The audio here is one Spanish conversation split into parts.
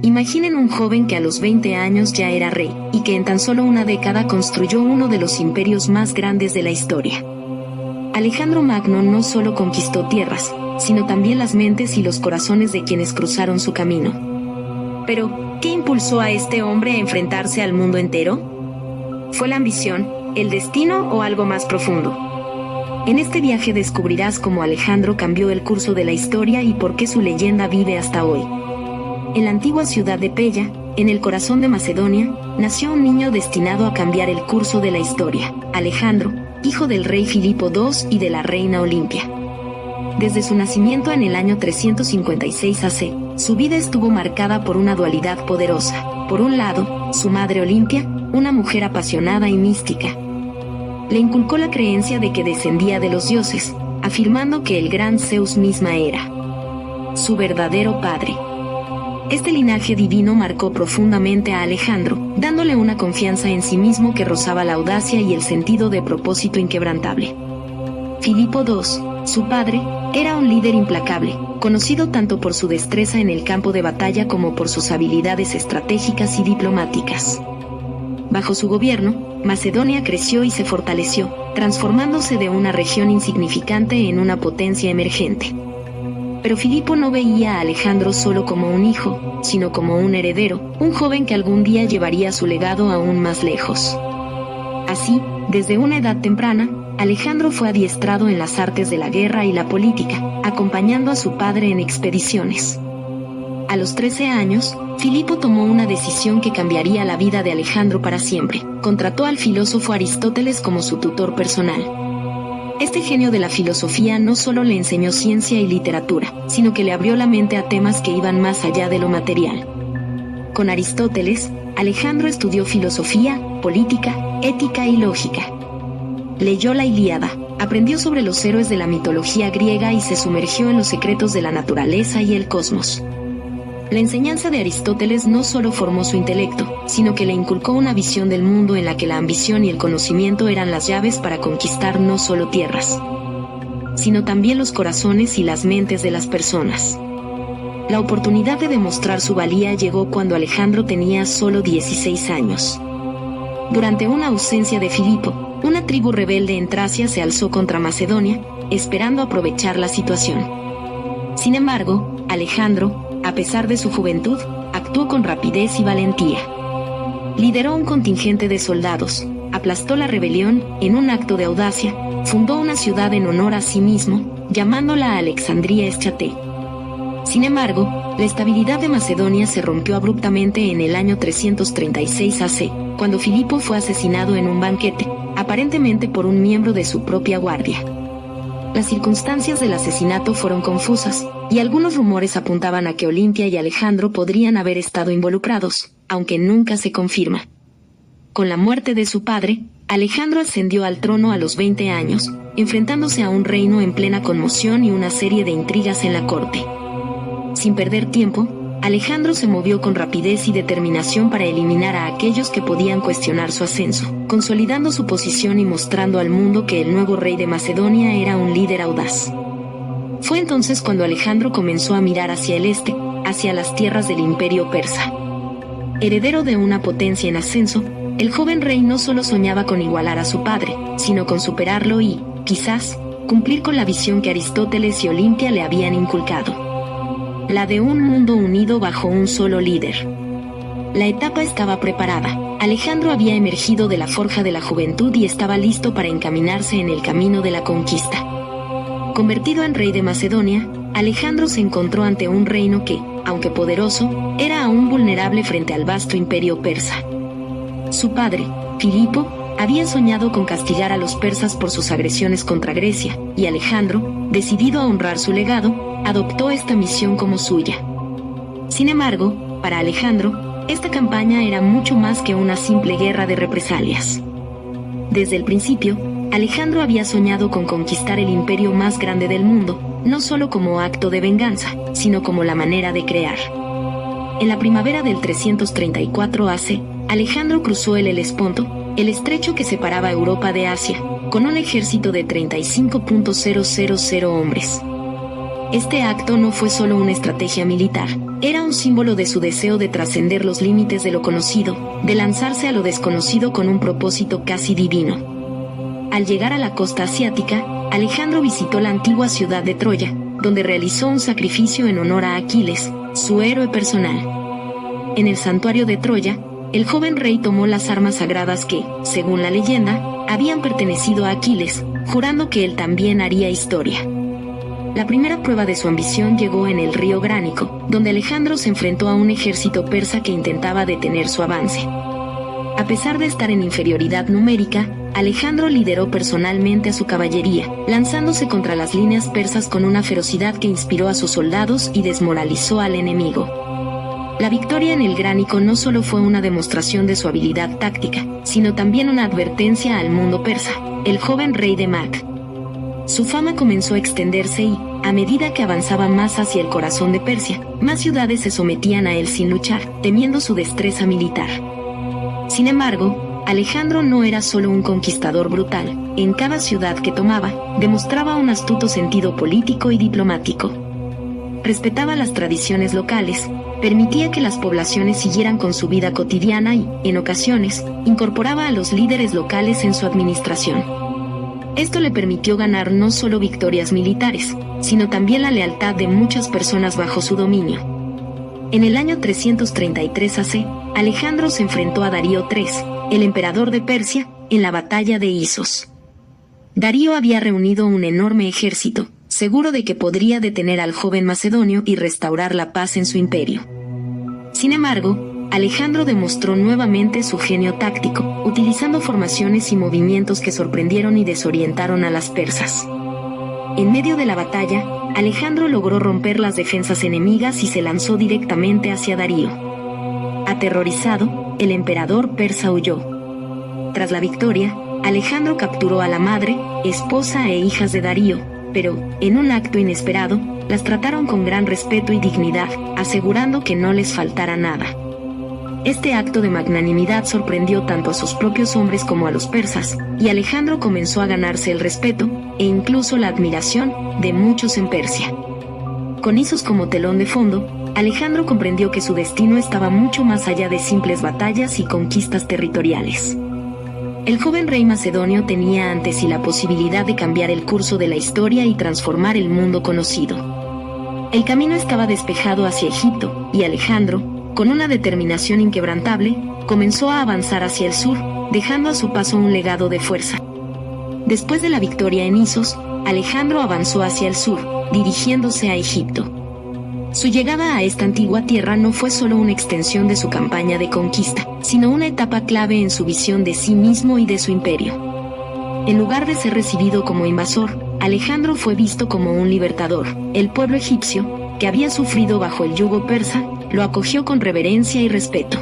Imaginen un joven que a los 20 años ya era rey, y que en tan solo una década construyó uno de los imperios más grandes de la historia. Alejandro Magno no solo conquistó tierras, sino también las mentes y los corazones de quienes cruzaron su camino. Pero, ¿qué impulsó a este hombre a enfrentarse al mundo entero? ¿Fue la ambición, el destino o algo más profundo? En este viaje descubrirás cómo Alejandro cambió el curso de la historia y por qué su leyenda vive hasta hoy. En la antigua ciudad de Pella, en el corazón de Macedonia, nació un niño destinado a cambiar el curso de la historia, Alejandro, hijo del rey Filipo II y de la reina Olimpia. Desde su nacimiento en el año 356 AC, su vida estuvo marcada por una dualidad poderosa. Por un lado, su madre Olimpia, una mujer apasionada y mística. Le inculcó la creencia de que descendía de los dioses, afirmando que el gran Zeus misma era su verdadero padre. Este linaje divino marcó profundamente a Alejandro, dándole una confianza en sí mismo que rozaba la audacia y el sentido de propósito inquebrantable. Filipo II, su padre, era un líder implacable, conocido tanto por su destreza en el campo de batalla como por sus habilidades estratégicas y diplomáticas. Bajo su gobierno, Macedonia creció y se fortaleció, transformándose de una región insignificante en una potencia emergente. Pero Filipo no veía a Alejandro solo como un hijo, sino como un heredero, un joven que algún día llevaría su legado aún más lejos. Así, desde una edad temprana, Alejandro fue adiestrado en las artes de la guerra y la política, acompañando a su padre en expediciones. A los 13 años, Filipo tomó una decisión que cambiaría la vida de Alejandro para siempre. Contrató al filósofo Aristóteles como su tutor personal. Este genio de la filosofía no solo le enseñó ciencia y literatura, sino que le abrió la mente a temas que iban más allá de lo material. Con Aristóteles, Alejandro estudió filosofía, política, ética y lógica. Leyó la Ilíada, aprendió sobre los héroes de la mitología griega y se sumergió en los secretos de la naturaleza y el cosmos. La enseñanza de Aristóteles no solo formó su intelecto, sino que le inculcó una visión del mundo en la que la ambición y el conocimiento eran las llaves para conquistar no solo tierras, sino también los corazones y las mentes de las personas. La oportunidad de demostrar su valía llegó cuando Alejandro tenía solo 16 años. Durante una ausencia de Filipo, una tribu rebelde en Tracia se alzó contra Macedonia, esperando aprovechar la situación. Sin embargo, Alejandro, a pesar de su juventud, actuó con rapidez y valentía. Lideró un contingente de soldados, aplastó la rebelión en un acto de audacia, fundó una ciudad en honor a sí mismo, llamándola Alexandría Eschate. Sin embargo, la estabilidad de Macedonia se rompió abruptamente en el año 336 AC, cuando Filipo fue asesinado en un banquete, aparentemente por un miembro de su propia guardia. Las circunstancias del asesinato fueron confusas, y algunos rumores apuntaban a que Olimpia y Alejandro podrían haber estado involucrados, aunque nunca se confirma. Con la muerte de su padre, Alejandro ascendió al trono a los 20 años, enfrentándose a un reino en plena conmoción y una serie de intrigas en la corte. Sin perder tiempo, Alejandro se movió con rapidez y determinación para eliminar a aquellos que podían cuestionar su ascenso, consolidando su posición y mostrando al mundo que el nuevo rey de Macedonia era un líder audaz. Fue entonces cuando Alejandro comenzó a mirar hacia el este, hacia las tierras del imperio persa. Heredero de una potencia en ascenso, el joven rey no solo soñaba con igualar a su padre, sino con superarlo y, quizás, cumplir con la visión que Aristóteles y Olimpia le habían inculcado. La de un mundo unido bajo un solo líder. La etapa estaba preparada. Alejandro había emergido de la forja de la juventud y estaba listo para encaminarse en el camino de la conquista. Convertido en rey de Macedonia, Alejandro se encontró ante un reino que, aunque poderoso, era aún vulnerable frente al vasto imperio persa. Su padre, Filipo, había soñado con castigar a los persas por sus agresiones contra Grecia, y Alejandro, decidido a honrar su legado, adoptó esta misión como suya. Sin embargo, para Alejandro, esta campaña era mucho más que una simple guerra de represalias. Desde el principio, Alejandro había soñado con conquistar el imperio más grande del mundo, no solo como acto de venganza, sino como la manera de crear. En la primavera del 334 AC, Alejandro cruzó el Helesponto, el estrecho que separaba Europa de Asia, con un ejército de 35.000 hombres. Este acto no fue solo una estrategia militar, era un símbolo de su deseo de trascender los límites de lo conocido, de lanzarse a lo desconocido con un propósito casi divino. Al llegar a la costa asiática, Alejandro visitó la antigua ciudad de Troya, donde realizó un sacrificio en honor a Aquiles, su héroe personal. En el santuario de Troya, el joven rey tomó las armas sagradas que, según la leyenda, habían pertenecido a Aquiles, jurando que él también haría historia. La primera prueba de su ambición llegó en el río Gránico, donde Alejandro se enfrentó a un ejército persa que intentaba detener su avance. A pesar de estar en inferioridad numérica, Alejandro lideró personalmente a su caballería, lanzándose contra las líneas persas con una ferocidad que inspiró a sus soldados y desmoralizó al enemigo. La victoria en el Gránico no solo fue una demostración de su habilidad táctica, sino también una advertencia al mundo persa, el joven rey de Mac. Su fama comenzó a extenderse y, a medida que avanzaba más hacia el corazón de Persia, más ciudades se sometían a él sin luchar, temiendo su destreza militar. Sin embargo, Alejandro no era solo un conquistador brutal. En cada ciudad que tomaba, demostraba un astuto sentido político y diplomático. Respetaba las tradiciones locales, permitía que las poblaciones siguieran con su vida cotidiana y, en ocasiones, incorporaba a los líderes locales en su administración. Esto le permitió ganar no solo victorias militares, sino también la lealtad de muchas personas bajo su dominio. En el año 333 AC, Alejandro se enfrentó a Darío III, el emperador de Persia, en la batalla de Isos. Darío había reunido un enorme ejército, seguro de que podría detener al joven macedonio y restaurar la paz en su imperio. Sin embargo, Alejandro demostró nuevamente su genio táctico, utilizando formaciones y movimientos que sorprendieron y desorientaron a las persas. En medio de la batalla, Alejandro logró romper las defensas enemigas y se lanzó directamente hacia Darío. Aterrorizado, el emperador persa huyó. Tras la victoria, Alejandro capturó a la madre, esposa e hijas de Darío, pero, en un acto inesperado, las trataron con gran respeto y dignidad, asegurando que no les faltara nada. Este acto de magnanimidad sorprendió tanto a sus propios hombres como a los persas, y Alejandro comenzó a ganarse el respeto, e incluso la admiración, de muchos en Persia. Con Isos como telón de fondo, Alejandro comprendió que su destino estaba mucho más allá de simples batallas y conquistas territoriales. El joven rey macedonio tenía ante sí la posibilidad de cambiar el curso de la historia y transformar el mundo conocido. El camino estaba despejado hacia Egipto, y Alejandro, con una determinación inquebrantable, comenzó a avanzar hacia el sur, dejando a su paso un legado de fuerza. Después de la victoria en Isos, Alejandro avanzó hacia el sur, dirigiéndose a Egipto. Su llegada a esta antigua tierra no fue solo una extensión de su campaña de conquista, sino una etapa clave en su visión de sí mismo y de su imperio. En lugar de ser recibido como invasor, Alejandro fue visto como un libertador. El pueblo egipcio, que había sufrido bajo el yugo persa, lo acogió con reverencia y respeto.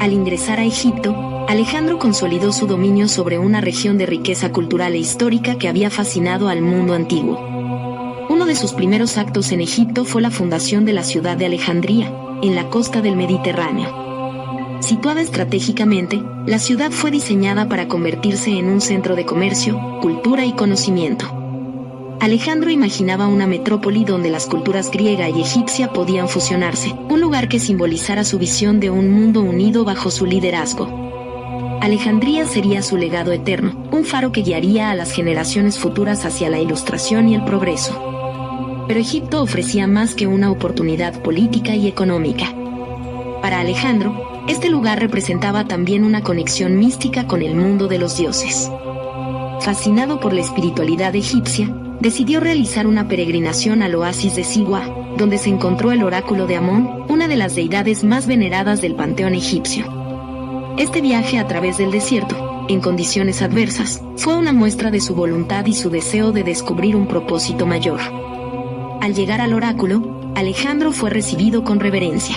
Al ingresar a Egipto, Alejandro consolidó su dominio sobre una región de riqueza cultural e histórica que había fascinado al mundo antiguo. Uno de sus primeros actos en Egipto fue la fundación de la ciudad de Alejandría, en la costa del Mediterráneo. Situada estratégicamente, la ciudad fue diseñada para convertirse en un centro de comercio, cultura y conocimiento. Alejandro imaginaba una metrópoli donde las culturas griega y egipcia podían fusionarse, un lugar que simbolizara su visión de un mundo unido bajo su liderazgo. Alejandría sería su legado eterno, un faro que guiaría a las generaciones futuras hacia la ilustración y el progreso. Pero Egipto ofrecía más que una oportunidad política y económica. Para Alejandro, este lugar representaba también una conexión mística con el mundo de los dioses. Fascinado por la espiritualidad egipcia, decidió realizar una peregrinación al oasis de Siwa, donde se encontró el oráculo de Amón, una de las deidades más veneradas del panteón egipcio. Este viaje a través del desierto, en condiciones adversas, fue una muestra de su voluntad y su deseo de descubrir un propósito mayor. Al llegar al oráculo, Alejandro fue recibido con reverencia.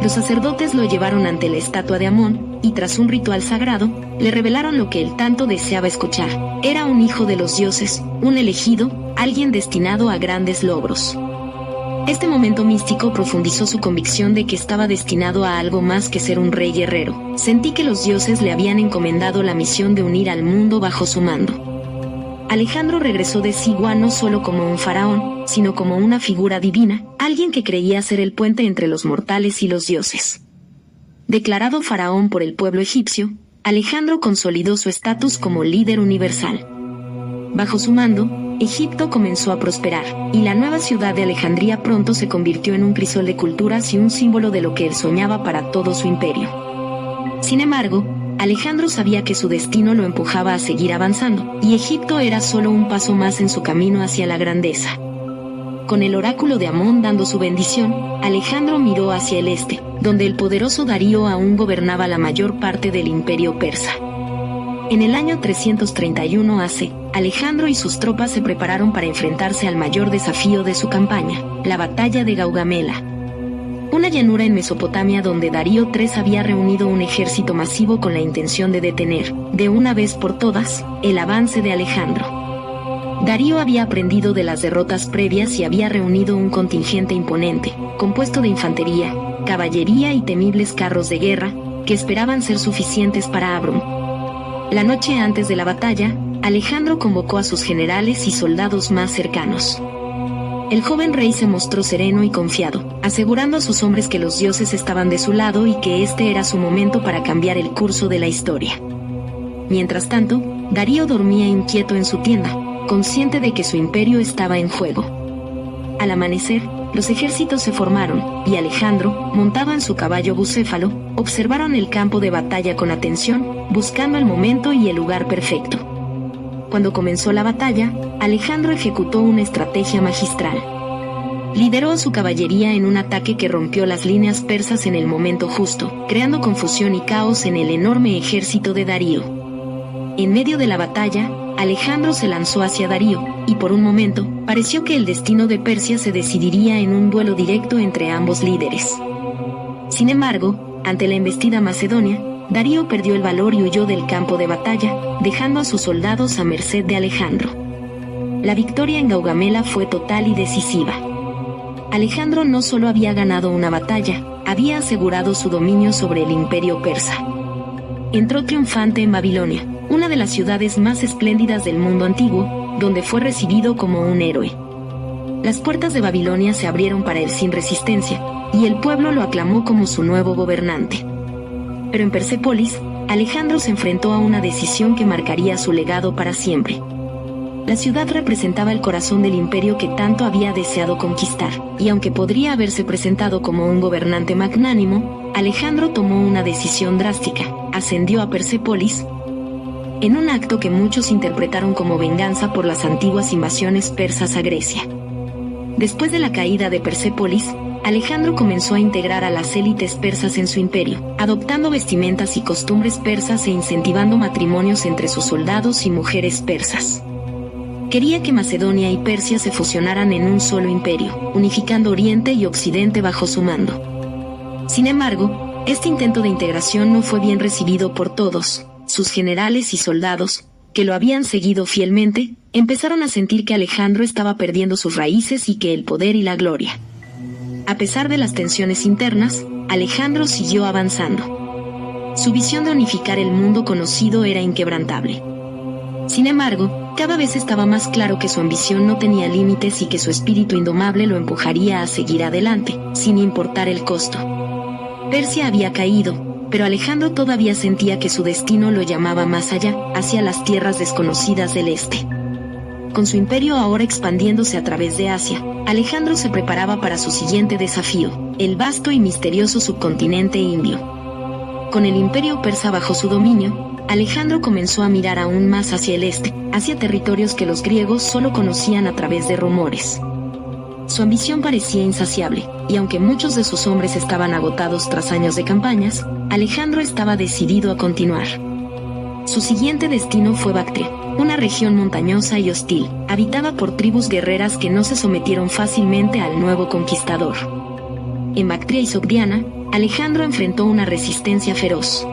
Los sacerdotes lo llevaron ante la estatua de Amón, y tras un ritual sagrado, le revelaron lo que él tanto deseaba escuchar. Era un hijo de los dioses, un elegido, alguien destinado a grandes logros. Este momento místico profundizó su convicción de que estaba destinado a algo más que ser un rey guerrero. Sentí que los dioses le habían encomendado la misión de unir al mundo bajo su mando. Alejandro regresó de Sigua no solo como un faraón, sino como una figura divina, alguien que creía ser el puente entre los mortales y los dioses. Declarado faraón por el pueblo egipcio, Alejandro consolidó su estatus como líder universal. Bajo su mando, Egipto comenzó a prosperar, y la nueva ciudad de Alejandría pronto se convirtió en un crisol de culturas y un símbolo de lo que él soñaba para todo su imperio. Sin embargo, Alejandro sabía que su destino lo empujaba a seguir avanzando, y Egipto era solo un paso más en su camino hacia la grandeza. Con el oráculo de Amón dando su bendición, Alejandro miró hacia el este, donde el poderoso Darío aún gobernaba la mayor parte del imperio persa. En el año 331 AC, Alejandro y sus tropas se prepararon para enfrentarse al mayor desafío de su campaña, la batalla de Gaugamela. Una llanura en Mesopotamia donde Darío III había reunido un ejército masivo con la intención de detener, de una vez por todas, el avance de Alejandro. Darío había aprendido de las derrotas previas y había reunido un contingente imponente, compuesto de infantería, caballería y temibles carros de guerra, que esperaban ser suficientes para Abrum. La noche antes de la batalla, Alejandro convocó a sus generales y soldados más cercanos. El joven rey se mostró sereno y confiado, asegurando a sus hombres que los dioses estaban de su lado y que este era su momento para cambiar el curso de la historia. Mientras tanto, Darío dormía inquieto en su tienda, consciente de que su imperio estaba en juego. Al amanecer, los ejércitos se formaron, y Alejandro, montado en su caballo bucéfalo, observaron el campo de batalla con atención, buscando el momento y el lugar perfecto. Cuando comenzó la batalla, Alejandro ejecutó una estrategia magistral. Lideró a su caballería en un ataque que rompió las líneas persas en el momento justo, creando confusión y caos en el enorme ejército de Darío. En medio de la batalla, Alejandro se lanzó hacia Darío, y por un momento, pareció que el destino de Persia se decidiría en un duelo directo entre ambos líderes. Sin embargo, ante la embestida macedonia, Darío perdió el valor y huyó del campo de batalla, dejando a sus soldados a merced de Alejandro. La victoria en Gaugamela fue total y decisiva. Alejandro no solo había ganado una batalla, había asegurado su dominio sobre el imperio persa. Entró triunfante en Babilonia, una de las ciudades más espléndidas del mundo antiguo, donde fue recibido como un héroe. Las puertas de Babilonia se abrieron para él sin resistencia, y el pueblo lo aclamó como su nuevo gobernante. Pero en Persépolis, Alejandro se enfrentó a una decisión que marcaría su legado para siempre. La ciudad representaba el corazón del imperio que tanto había deseado conquistar, y aunque podría haberse presentado como un gobernante magnánimo, Alejandro tomó una decisión drástica: ascendió a Persépolis, en un acto que muchos interpretaron como venganza por las antiguas invasiones persas a Grecia. Después de la caída de Persépolis, Alejandro comenzó a integrar a las élites persas en su imperio, adoptando vestimentas y costumbres persas e incentivando matrimonios entre sus soldados y mujeres persas. Quería que Macedonia y Persia se fusionaran en un solo imperio, unificando Oriente y Occidente bajo su mando. Sin embargo, este intento de integración no fue bien recibido por todos. Sus generales y soldados, que lo habían seguido fielmente, empezaron a sentir que Alejandro estaba perdiendo sus raíces y que el poder y la gloria. A pesar de las tensiones internas, Alejandro siguió avanzando. Su visión de unificar el mundo conocido era inquebrantable. Sin embargo, cada vez estaba más claro que su ambición no tenía límites y que su espíritu indomable lo empujaría a seguir adelante, sin importar el costo. Persia había caído, pero Alejandro todavía sentía que su destino lo llamaba más allá, hacia las tierras desconocidas del este. Con su imperio ahora expandiéndose a través de Asia, Alejandro se preparaba para su siguiente desafío, el vasto y misterioso subcontinente indio. Con el imperio persa bajo su dominio, Alejandro comenzó a mirar aún más hacia el este, hacia territorios que los griegos solo conocían a través de rumores. Su ambición parecía insaciable, y aunque muchos de sus hombres estaban agotados tras años de campañas, Alejandro estaba decidido a continuar. Su siguiente destino fue Bactria, una región montañosa y hostil, habitada por tribus guerreras que no se sometieron fácilmente al nuevo conquistador. En Bactria y Sogdiana, Alejandro enfrentó una resistencia feroz.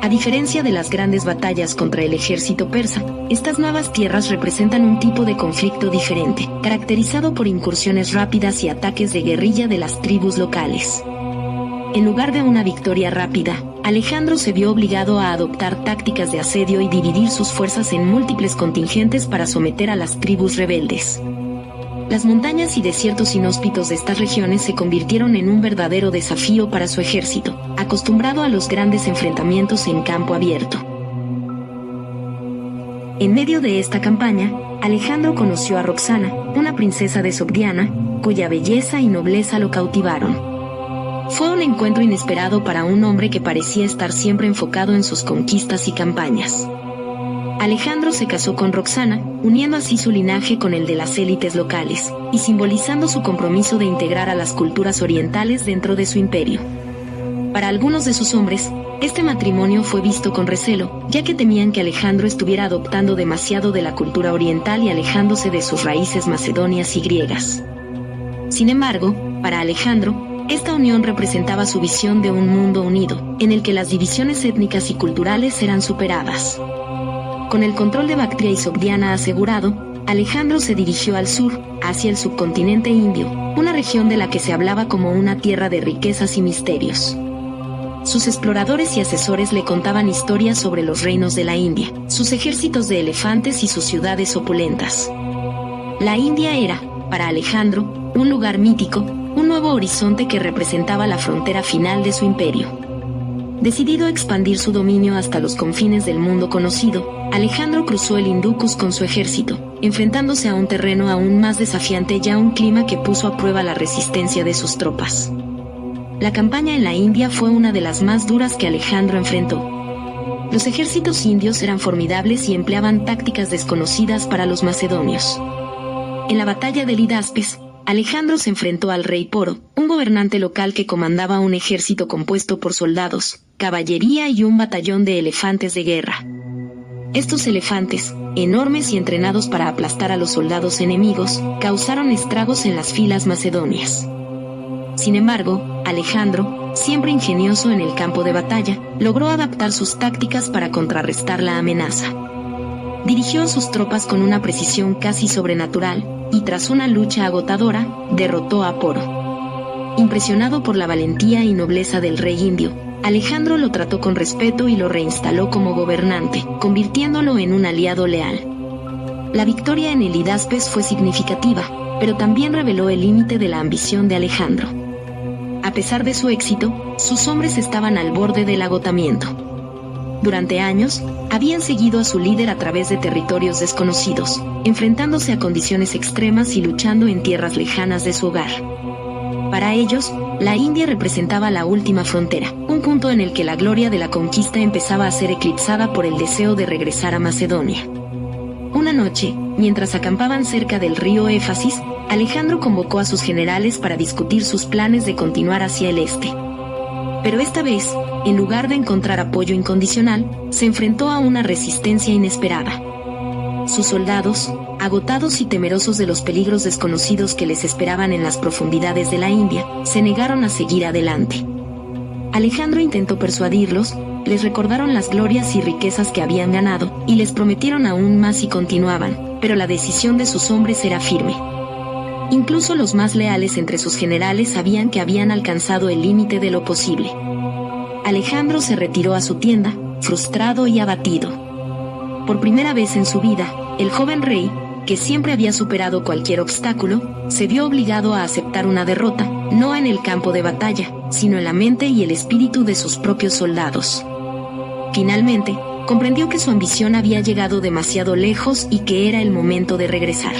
A diferencia de las grandes batallas contra el ejército persa, estas nuevas tierras representan un tipo de conflicto diferente, caracterizado por incursiones rápidas y ataques de guerrilla de las tribus locales. En lugar de una victoria rápida, Alejandro se vio obligado a adoptar tácticas de asedio y dividir sus fuerzas en múltiples contingentes para someter a las tribus rebeldes. Las montañas y desiertos inhóspitos de estas regiones se convirtieron en un verdadero desafío para su ejército, acostumbrado a los grandes enfrentamientos en campo abierto. En medio de esta campaña, Alejandro conoció a Roxana, una princesa de Sogdiana, cuya belleza y nobleza lo cautivaron. Fue un encuentro inesperado para un hombre que parecía estar siempre enfocado en sus conquistas y campañas. Alejandro se casó con Roxana, uniendo así su linaje con el de las élites locales, y simbolizando su compromiso de integrar a las culturas orientales dentro de su imperio. Para algunos de sus hombres, este matrimonio fue visto con recelo, ya que temían que Alejandro estuviera adoptando demasiado de la cultura oriental y alejándose de sus raíces macedonias y griegas. Sin embargo, para Alejandro, esta unión representaba su visión de un mundo unido, en el que las divisiones étnicas y culturales eran superadas. Con el control de Bactria y Sogdiana asegurado, Alejandro se dirigió al sur, hacia el subcontinente indio, una región de la que se hablaba como una tierra de riquezas y misterios. Sus exploradores y asesores le contaban historias sobre los reinos de la India, sus ejércitos de elefantes y sus ciudades opulentas. La India era, para Alejandro, un lugar mítico, un nuevo horizonte que representaba la frontera final de su imperio. Decidido a expandir su dominio hasta los confines del mundo conocido, Alejandro cruzó el Indus con su ejército, enfrentándose a un terreno aún más desafiante y a un clima que puso a prueba la resistencia de sus tropas. La campaña en la India fue una de las más duras que Alejandro enfrentó. Los ejércitos indios eran formidables y empleaban tácticas desconocidas para los macedonios. En la batalla de Hidaspes, Alejandro se enfrentó al rey Poro, un gobernante local que comandaba un ejército compuesto por soldados, caballería y un batallón de elefantes de guerra. Estos elefantes, enormes y entrenados para aplastar a los soldados enemigos, causaron estragos en las filas macedonias. Sin embargo, Alejandro, siempre ingenioso en el campo de batalla, logró adaptar sus tácticas para contrarrestar la amenaza. Dirigió a sus tropas con una precisión casi sobrenatural, y tras una lucha agotadora, derrotó a Poro. Impresionado por la valentía y nobleza del rey indio, Alejandro lo trató con respeto y lo reinstaló como gobernante, convirtiéndolo en un aliado leal. La victoria en el Hidaspes fue significativa, pero también reveló el límite de la ambición de Alejandro. A pesar de su éxito, sus hombres estaban al borde del agotamiento. Durante años, habían seguido a su líder a través de territorios desconocidos, enfrentándose a condiciones extremas y luchando en tierras lejanas de su hogar. Para ellos, la India representaba la última frontera, un punto en el que la gloria de la conquista empezaba a ser eclipsada por el deseo de regresar a Macedonia. Una noche, mientras acampaban cerca del río Éfasis, Alejandro convocó a sus generales para discutir sus planes de continuar hacia el este. Pero esta vez, en lugar de encontrar apoyo incondicional, se enfrentó a una resistencia inesperada. Sus soldados, agotados y temerosos de los peligros desconocidos que les esperaban en las profundidades de la India, se negaron a seguir adelante. Alejandro intentó persuadirlos, les recordaron las glorias y riquezas que habían ganado, y les prometieron aún más si continuaban, pero la decisión de sus hombres era firme. Incluso los más leales entre sus generales sabían que habían alcanzado el límite de lo posible. Alejandro se retiró a su tienda, frustrado y abatido. Por primera vez en su vida, el joven rey, que siempre había superado cualquier obstáculo, se vio obligado a aceptar una derrota, no en el campo de batalla, sino en la mente y el espíritu de sus propios soldados. Finalmente, comprendió que su ambición había llegado demasiado lejos y que era el momento de regresar.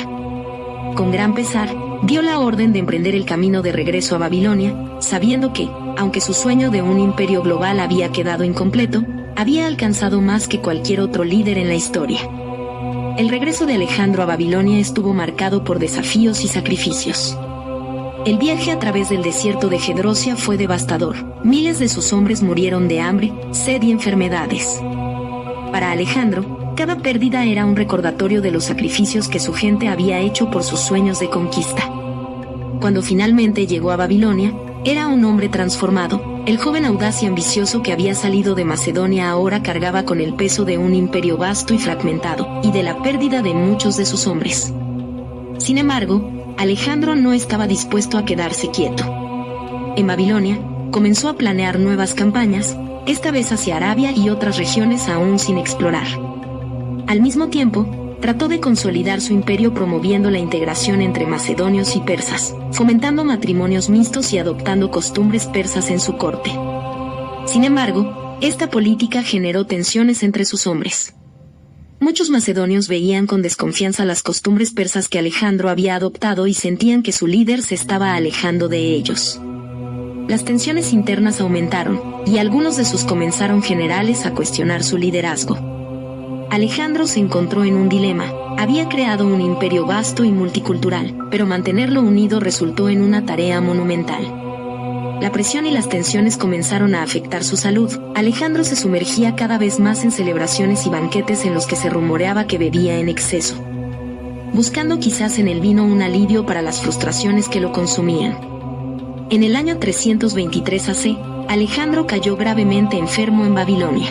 Con gran pesar, dio la orden de emprender el camino de regreso a Babilonia, sabiendo que, aunque su sueño de un imperio global había quedado incompleto, había alcanzado más que cualquier otro líder en la historia. El regreso de Alejandro a Babilonia estuvo marcado por desafíos y sacrificios. El viaje a través del desierto de Gedrosia fue devastador. Miles de sus hombres murieron de hambre, sed y enfermedades. Para Alejandro, cada pérdida era un recordatorio de los sacrificios que su gente había hecho por sus sueños de conquista. Cuando finalmente llegó a Babilonia, era un hombre transformado. El joven audaz y ambicioso que había salido de Macedonia ahora cargaba con el peso de un imperio vasto y fragmentado, y de la pérdida de muchos de sus hombres. Sin embargo, Alejandro no estaba dispuesto a quedarse quieto. En Babilonia, comenzó a planear nuevas campañas, esta vez hacia Arabia y otras regiones aún sin explorar. Al mismo tiempo, trató de consolidar su imperio promoviendo la integración entre macedonios y persas, fomentando matrimonios mixtos y adoptando costumbres persas en su corte. Sin embargo, esta política generó tensiones entre sus hombres. Muchos macedonios veían con desconfianza las costumbres persas que Alejandro había adoptado y sentían que su líder se estaba alejando de ellos. Las tensiones internas aumentaron, y algunos de sus generales a cuestionar su liderazgo. Alejandro se encontró en un dilema. Había creado un imperio vasto y multicultural, pero mantenerlo unido resultó en una tarea monumental. La presión y las tensiones comenzaron a afectar su salud. Alejandro se sumergía cada vez más en celebraciones y banquetes en los que se rumoreaba que bebía en exceso, buscando quizás en el vino un alivio para las frustraciones que lo consumían. En el año 323 AC, Alejandro cayó gravemente enfermo en Babilonia.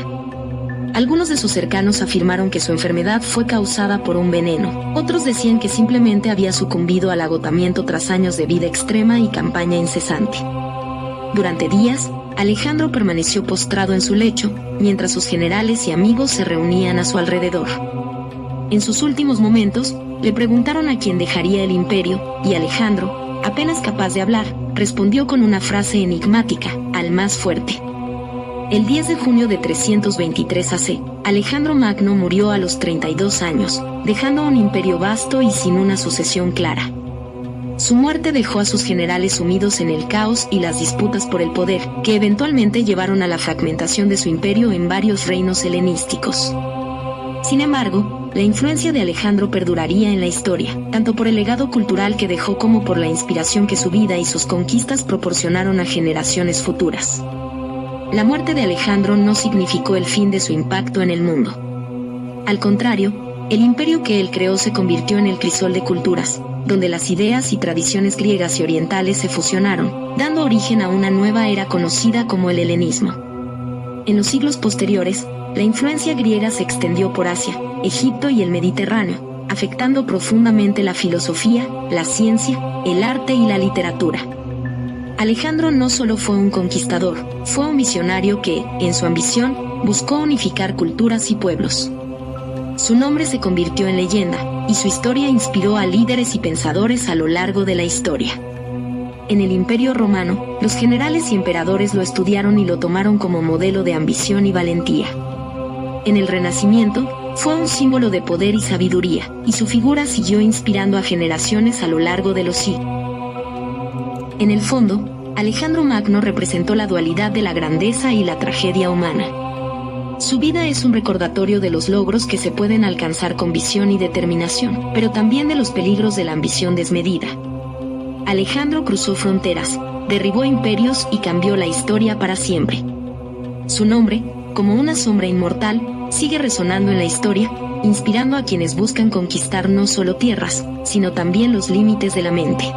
Algunos de sus cercanos afirmaron que su enfermedad fue causada por un veneno. Otros decían que simplemente había sucumbido al agotamiento tras años de vida extrema y campaña incesante. Durante días, Alejandro permaneció postrado en su lecho, mientras sus generales y amigos se reunían a su alrededor. En sus últimos momentos, le preguntaron a quién dejaría el imperio, y Alejandro, apenas capaz de hablar, respondió con una frase enigmática: al más fuerte. El 10 de junio de 323 AC, Alejandro Magno murió a los 32 años, dejando un imperio vasto y sin una sucesión clara. Su muerte dejó a sus generales sumidos en el caos y las disputas por el poder, que eventualmente llevaron a la fragmentación de su imperio en varios reinos helenísticos. Sin embargo, la influencia de Alejandro perduraría en la historia, tanto por el legado cultural que dejó como por la inspiración que su vida y sus conquistas proporcionaron a generaciones futuras. La muerte de Alejandro no significó el fin de su impacto en el mundo. Al contrario, el imperio que él creó se convirtió en el crisol de culturas, donde las ideas y tradiciones griegas y orientales se fusionaron, dando origen a una nueva era conocida como el helenismo. En los siglos posteriores, la influencia griega se extendió por Asia, Egipto y el Mediterráneo, afectando profundamente la filosofía, la ciencia, el arte y la literatura. Alejandro no solo fue un conquistador, fue un visionario que, en su ambición, buscó unificar culturas y pueblos. Su nombre se convirtió en leyenda, y su historia inspiró a líderes y pensadores a lo largo de la historia. En el Imperio Romano, los generales y emperadores lo estudiaron y lo tomaron como modelo de ambición y valentía. En el Renacimiento, fue un símbolo de poder y sabiduría, y su figura siguió inspirando a generaciones a lo largo de los siglos. En el fondo, Alejandro Magno representó la dualidad de la grandeza y la tragedia humana. Su vida es un recordatorio de los logros que se pueden alcanzar con visión y determinación, pero también de los peligros de la ambición desmedida. Alejandro cruzó fronteras, derribó imperios y cambió la historia para siempre. Su nombre, como una sombra inmortal, sigue resonando en la historia, inspirando a quienes buscan conquistar no solo tierras, sino también los límites de la mente.